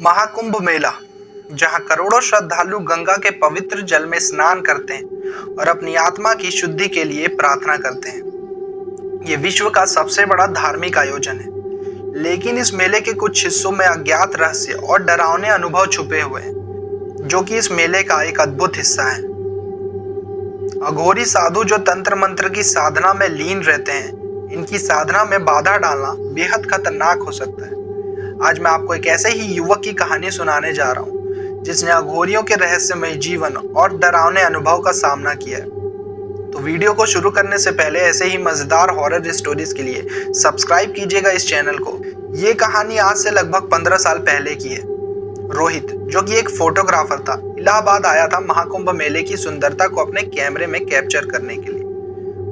महाकुंभ मेला, जहां करोड़ों श्रद्धालु गंगा के पवित्र जल में स्नान करते हैं और अपनी आत्मा की शुद्धि के लिए प्रार्थना करते हैं। ये विश्व का सबसे बड़ा धार्मिक आयोजन है, लेकिन इस मेले के कुछ हिस्सों में अज्ञात रहस्य और डरावने अनुभव छुपे हुए हैं, जो कि इस मेले का एक अद्भुत हिस्सा है। अघोरी साधु जो तंत्र मंत्र की साधना में लीन रहते हैं, इनकी साधना में बाधा डालना बेहद खतरनाक हो सकता है। आज मैं आपको एक ऐसे ही युवक की कहानी सुनाने जा रहा हूँ, जिसने अघोरियों के रहस्यमय जीवन और डरावने अनुभव का सामना किया है। तो वीडियो को शुरू करने से पहले ऐसे ही मजेदार हॉरर स्टोरीज के लिए सब्सक्राइब कीजिएगा इस चैनल को। ये कहानी आज से लगभग 15 साल पहले की है। रोहित, जो कि एक फोटोग्राफर था, इलाहाबाद आया था महाकुंभ मेले की सुंदरता को अपने कैमरे में कैप्चर करने के लिए।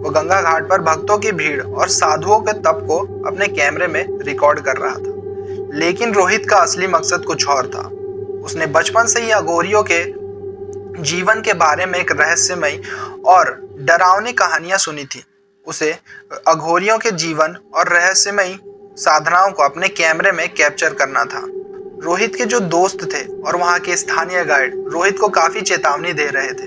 वो गंगा घाट पर भक्तों की भीड़ और साधुओं के तप को अपने कैमरे में रिकॉर्ड कर रहा था। लेकिन रोहित का असली मकसद कुछ और था। उसने बचपन से ही अघोरियों के जीवन के बारे में एक रहस्यमय और डरावनी कहानियां सुनी थी। उसे अघोरियों के जीवन और रहस्यमय साधनाओं को अपने कैमरे में कैप्चर करना था। रोहित के जो दोस्त थे और वहां के स्थानीय गाइड रोहित को काफी चेतावनी दे रहे थे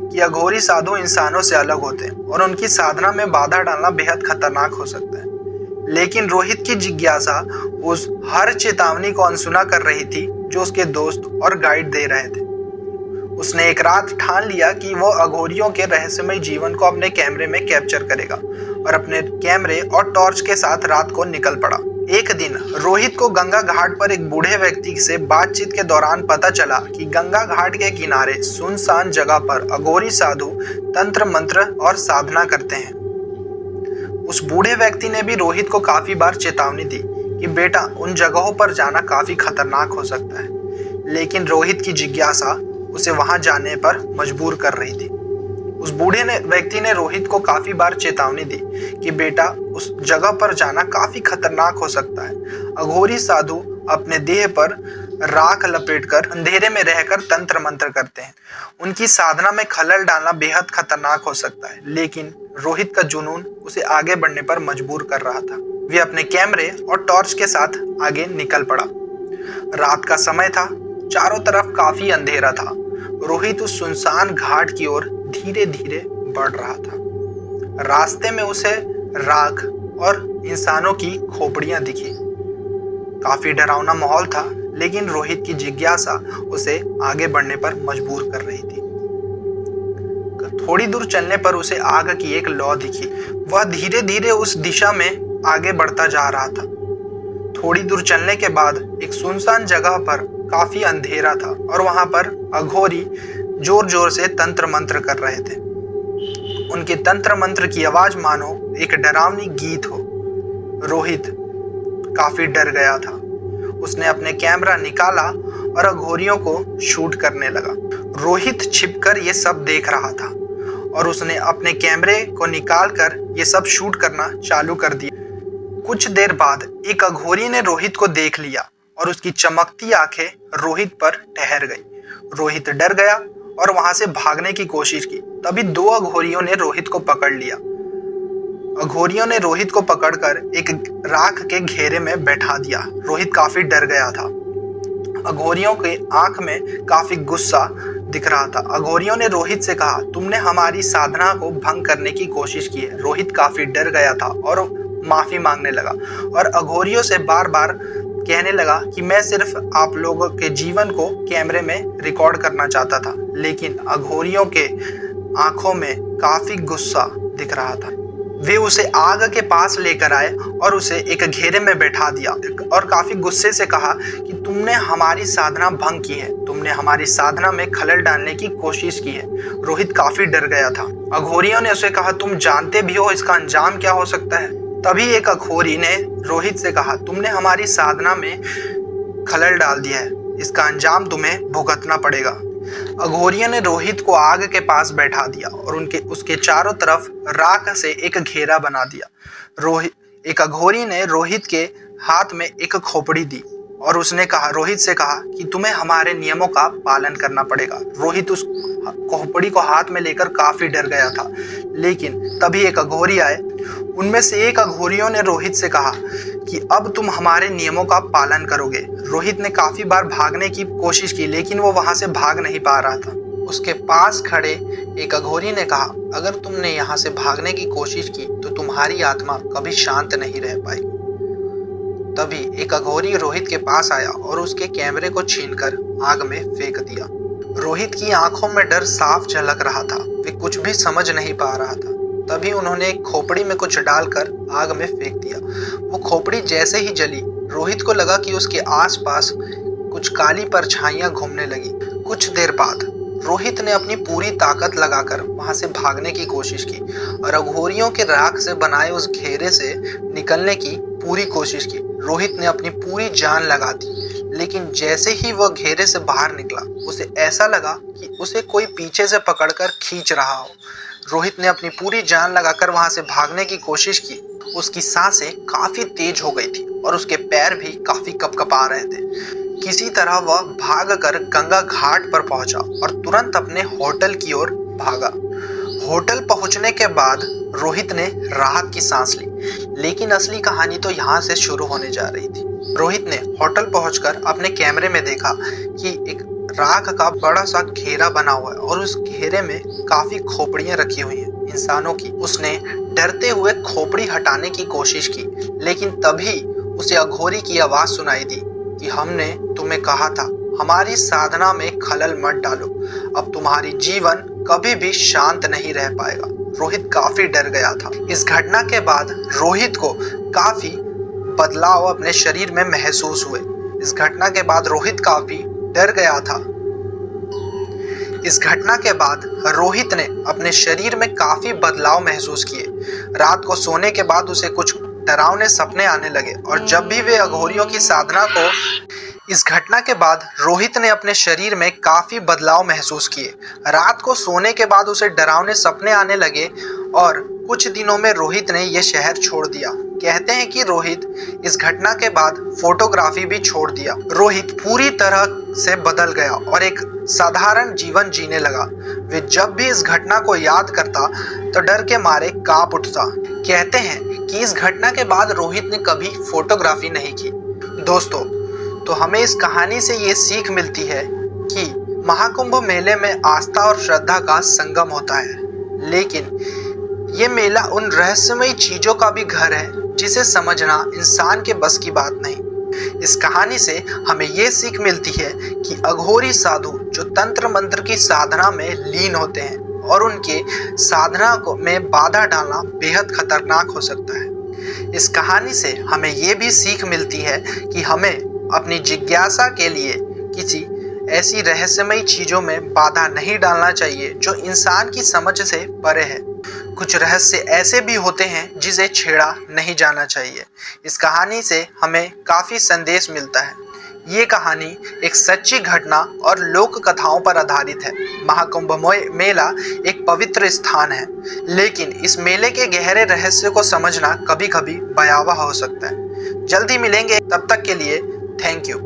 कि अघोरी साधु इंसानों से अलग होते हैं और उनकी साधना में बाधा डालना बेहद खतरनाक हो सकता है। लेकिन रोहित की जिज्ञासा उस हर चेतावनी को अनसुना कर रही थी जो उसके दोस्त और गाइड दे रहे थे। उसने एक रात ठान लिया कि वो अघोरियों के रहस्यमय जीवन को अपने कैमरे में कैप्चर करेगा और अपने कैमरे और टॉर्च के साथ रात को निकल पड़ा। एक दिन रोहित को गंगा घाट पर एक बूढ़े व्यक्ति से बातचीत के दौरान पता चला कि गंगा घाट के किनारे सुनसान जगह पर अघोरी साधु तंत्र मंत्र और साधना करते हैं। उस बूढ़े व्यक्ति ने भी रोहित को काफी बार चेतावनी दी कि बेटा, उन जगहों पर जाना काफी खतरनाक हो सकता है। लेकिन रोहित की जिज्ञासा उसे वहां जाने पर मजबूर कर रही थी। उस बूढ़े व्यक्ति ने रोहित को काफी बार चेतावनी दी कि बेटा, उस जगह पर जाना काफी खतरनाक हो सकता है। अघोरी साधु अपने देह पर राख लपेटकर अंधेरे में रहकर तंत्र मंत्र करते हैं। उनकी साधना में खलल डालना बेहद खतरनाक हो सकता है। लेकिन रोहित का जुनून उसे आगे बढ़ने पर मजबूर कर रहा था। वे अपने कैमरे और टॉर्च के साथ आगे निकल पड़ा। रात का समय था, चारों तरफ काफी अंधेरा था। रोहित उस सुनसान घाट की ओर धीरे धीरे बढ़ रहा था। रास्ते में उसे राख और इंसानों की खोपड़ियां दिखी। काफी डरावना माहौल था, लेकिन रोहित की जिज्ञासा उसे आगे बढ़ने पर मजबूर कर रही थी। थोड़ी दूर चलने पर उसे आग की एक लौ दिखी। वह धीरे धीरे उस दिशा में आगे बढ़ता जा रहा था। थोड़ी दूर चलने के बाद एक सुनसान जगह पर काफी अंधेरा था और वहां पर अघोरी जोर जोर से तंत्र मंत्र कर रहे थे। उनके तंत्र मंत्र की आवाज मानो एक डरावनी गीत हो। रोहित काफी डर गया था। उसने अपने कैमरा निकाला और अघोरियों को शूट करने लगा। रोहित छिपकर ये सब देख रहा था और उसने अपने कैमरे को निकालकर ये सब शूट करना चालू कर दिया। कुछ देर बाद एक अघोरी ने रोहित को देख लिया और उसकी चमकती आंखें रोहित पर ठहर गई। रोहित डर गया और वहां से भागने की कोशिश की। तभी दो अघोरियों ने रोहित को पकड़ लिया। अघोरियों ने रोहित को पकड़कर एक राख के घेरे में बैठा दिया। रोहित काफी डर गया था। अघोरियों के आंख में काफी गुस्सा दिख रहा था। अघोरियों ने रोहित से कहा, तुमने हमारी साधना को भंग करने की कोशिश की है। रोहित काफी डर गया था और माफी मांगने लगा और अघोरियों से बार बार कहने लगा कि मैं सिर्फ आप लोगों के जीवन को कैमरे में रिकॉर्ड करना चाहता था। लेकिन अघोरियों के आंखों में काफी गुस्सा दिख रहा था। वे उसे आग के पास लेकर आए और उसे एक घेरे में बैठा दिया और काफी गुस्से से कहा कि तुमने हमारी साधना भंग की है, तुमने हमारी साधना में खलल डालने की कोशिश की है। रोहित काफी डर गया था। अघोरियों ने उसे कहा, तुम जानते भी हो इसका अंजाम क्या हो सकता है। तभी एक अघोरी ने रोहित से कहा, तुमने हमारी साधना में खलल डाल दिया है, इसका अंजाम तुम्हें भुगतना पड़ेगा। अघोरियों ने रोहित को आग के पास बैठा दिया और उसके चारों तरफ राख से एक घेरा बना दिया। एक अघोरी ने रोहित के हाथ में एक खोपड़ी दी और उसने रोहित से कहा कि तुम्हें हमारे नियमों का पालन करना पड़ेगा। रोहित उस खोपड़ी को हाथ में लेकर काफी डर गया था। लेकिन तभी एक अघोरी आए। उनमें से एक अघोरियों ने रोहित से कहा कि अब तुम हमारे नियमों का पालन करोगे। रोहित ने काफी बार भागने की कोशिश की, लेकिन वो वहां से भाग नहीं पा रहा था। उसके पास खड़े एक अघोरी ने कहा, अगर तुमने यहाँ से भागने की कोशिश की तो तुम्हारी आत्मा कभी शांत नहीं रह पाएगी। तभी एक अघोरी रोहित के पास आया और उसके कैमरे को छीनकर आग में फेंक दिया। रोहित की आंखों में डर साफ झलक रहा था, वे कुछ भी समझ नहीं पा रहा था। तभी उन्होंने एक खोपड़ी में कुछ डालकर आग में फेंक दिया। वो खोपड़ी जैसे ही जली, रोहित को लगा कि उसके आसपास कुछ काली परछाइयां घूमने लगी। कुछ देर बाद रोहित ने अपनी पूरी ताकत लगाकर वहां से भागने की कोशिश की और अघोरियों के राख से बनाए उस घेरे से निकलने की पूरी कोशिश की। रोहित ने अपनी पूरी जान लगा दी, लेकिन जैसे ही वह घेरे से बाहर निकला, उसे ऐसा लगा कि उसे कोई पीछे से पकड़कर खींच रहा हो। रोहित ने अपनी पूरी जान लगाकर वहां से भागने की कोशिश की। उसकी सांसें काफी तेज हो गई थी और उसके पैर भी काफी कपकपा रहे थे। किसी तरह वह भागकर गंगा घाट पर पहुंचा और तुरंत अपने होटल की ओर भागा। होटल पहुंचने के बाद रोहित ने राहत की सांस ली, लेकिन असली कहानी तो यहाँ से शुरू होने जा रही थी। रोहित ने होटल पहुंचकर अपने कैमरे में देखा कि एक राख का बड़ा सा घेरा बना हुआ है और उस घेरे में काफी खोपड़ियां रखी हुई हैं इंसानों की। उसने डरते हुए खोपड़ी हटाने की कोशिश की, लेकिन तभी उसे अघोरी की आवाज सुनाई दी कि हमने तुम्हें कहा था, हमारी साधना में खलल मत डालो, अब तुम्हारी जीवन कभी भी शांत नहीं रह पाएगा। रोहित काफी डर गया था। इस घटना के बाद रोहित को काफी बदलाव अपने शरीर में महसूस हुए। इस घटना के बाद रोहित काफी डर गया था। इस घटना के बाद रोहित ने अपने शरीर में काफी बदलाव महसूस किए। रात को सोने के बाद उसे कुछ डरावने सपने आने लगे और जब भी वे अघोरियों की साधना को इस घटना के बाद रोहित ने अपने शरीर में काफी बदलाव महसूस किए। रात को सोने के बाद उसे डरावने सपने आने लगे और कुछ दिनों में रोहित ने यह शहर छोड़ दिया। कहते हैं कि रोहित इस घटना के बाद फोटोग्राफी भी छोड़ दिया। रोहित पूरी तरह से बदल गया और एक साधारण जीवन जीने लगा। वे जब भी इस घटना को याद करता तो डर के मारे कांप उठता। कहते हैं कि इस घटना के बाद रोहित ने कभी फोटोग्राफी नहीं की। दोस्तों, तो हमें इस कहानी से ये सीख मिलती है कि महाकुंभ मेले में आस्था और श्रद्धा का संगम होता है, लेकिन ये मेला उन रहस्यमयी चीजों का भी घर है जिसे समझना इंसान के बस की बात नहीं। इस कहानी से हमें ये सीख मिलती है कि अघोरी साधु जो तंत्र मंत्र की साधना में लीन होते हैं और उनके साधना को में बाधा डालना बेहद खतरनाक हो सकता है। इस कहानी से हमें ये भी सीख मिलती है कि हमें अपनी जिज्ञासा के लिए किसी ऐसी रहस्यमयी चीजों में बाधा नहीं डालना चाहिए जो इंसान की समझ से परे है। कुछ रहस्य ऐसे भी होते हैं जिसे छेड़ा नहीं जाना चाहिए। इस कहानी से हमें काफी संदेश मिलता है। ये कहानी एक सच्ची घटना और लोक कथाओं पर आधारित है। महाकुंभ मेला एक पवित्र स्थान है, लेकिन इस मेले के गहरे रहस्य को समझना कभी कभी भयावह हो सकता है। जल्दी मिलेंगे, तब तक के लिए थैंक यू।